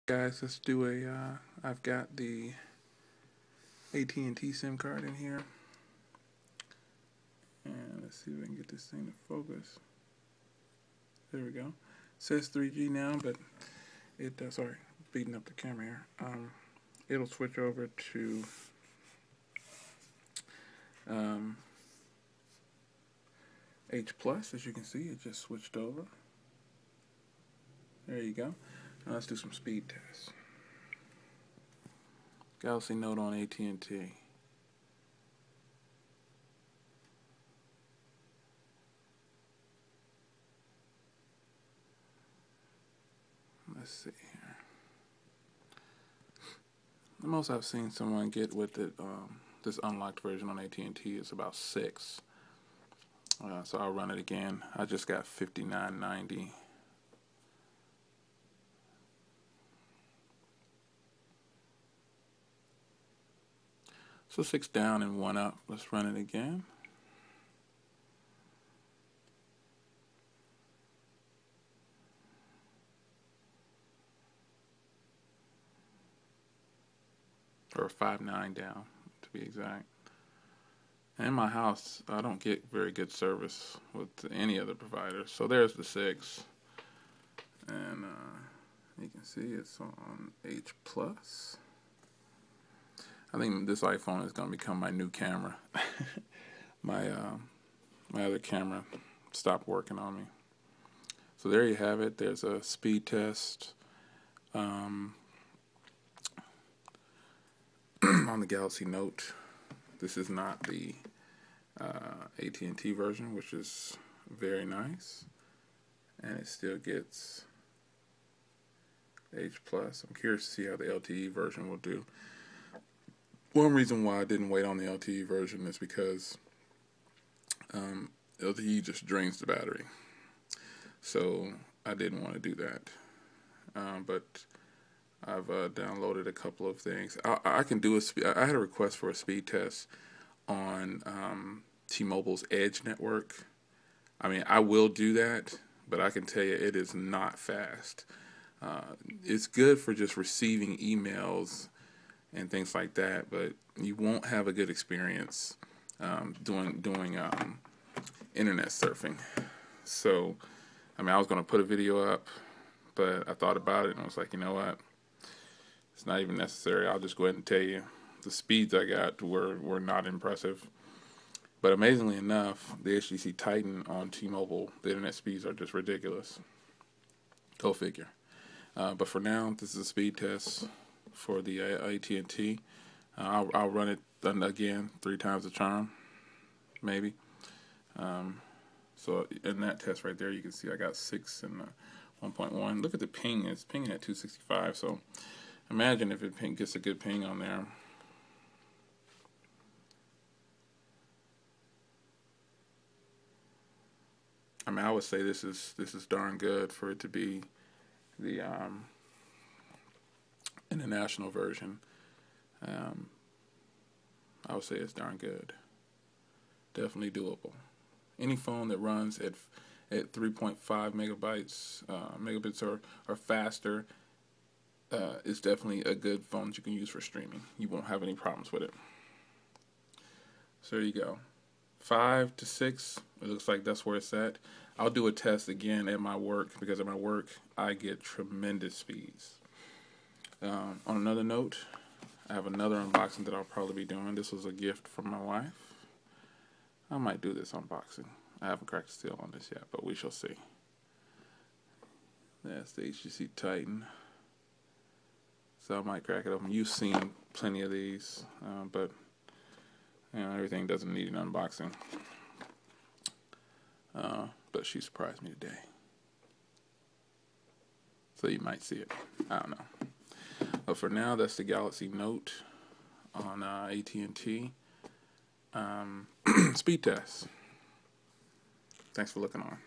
Guys, let's do I've got the AT&T SIM card in here, and let's see if we can get this thing to focus. There we go. It says 3G now, but sorry, beating up the camera here. It'll switch over to H+, as you can see. It just switched over. There you go. Now let's do some speed tests. Galaxy Note on AT&T. Let's see here. The most I've seen someone get with it, this unlocked version on AT&T is about 6. So I'll run it again. I just got 59.90. So 6 down and 1 up. Let's run it again. Or 5.9 down, to be exact. In my house, I don't get very good service with any other provider. So there's the 6. And you can see it's on H+. I think this iPhone is going to become my new camera. My other camera stopped working on me. So there you have it. There's a speed test on the Galaxy Note. This is not the AT&T version, which is very nice, and it still gets H+. I'm curious to see how the LTE version will do. One reason why I didn't wait on the LTE version is because LTE just drains the battery. So I didn't want to do that. But I've downloaded a couple of things. I can do I had a request for a speed test on T-Mobile's Edge network. I mean, I will do that, but I can tell you it is not fast. It's good for just receiving emails and things like that, but you won't have a good experience doing internet surfing. So, I mean, I was going to put a video up, but I thought about it and I was like, you know what? It's not even necessary. I'll just go ahead and tell you the speeds I got were not impressive. But amazingly enough, the HTC Titan on T-Mobile, the internet speeds are just ridiculous. Go figure. But for now, this is a speed test for the AT&T. I'll run it again 3 times the charm, maybe. So in that test right there, you can see I got 6 and 1.1. Look at the ping. It's pinging at 265. So imagine if it gets a good ping on there. I mean, I would say this is darn good for it to be the international version. I would say it's darn good. Definitely doable. Any phone that runs at 3.5 megabits or faster is definitely a good phone that you can use for streaming. You won't have any problems with it. So there you go. 5 to 6, it looks like that's where it's at. I'll do a test again at my work, because at my work I get tremendous speeds. On another note, I have another unboxing that I'll probably be doing. This was a gift from my wife. I might do this unboxing. I haven't cracked the seal on this yet, but we shall see. That's the HTC Titan. So I might crack it open. You've seen plenty of these, but you know, everything doesn't need an unboxing. But she surprised me today. So you might see it. I don't know. But for now, that's the Galaxy Note on AT&T. Speed test. Thanks for looking on.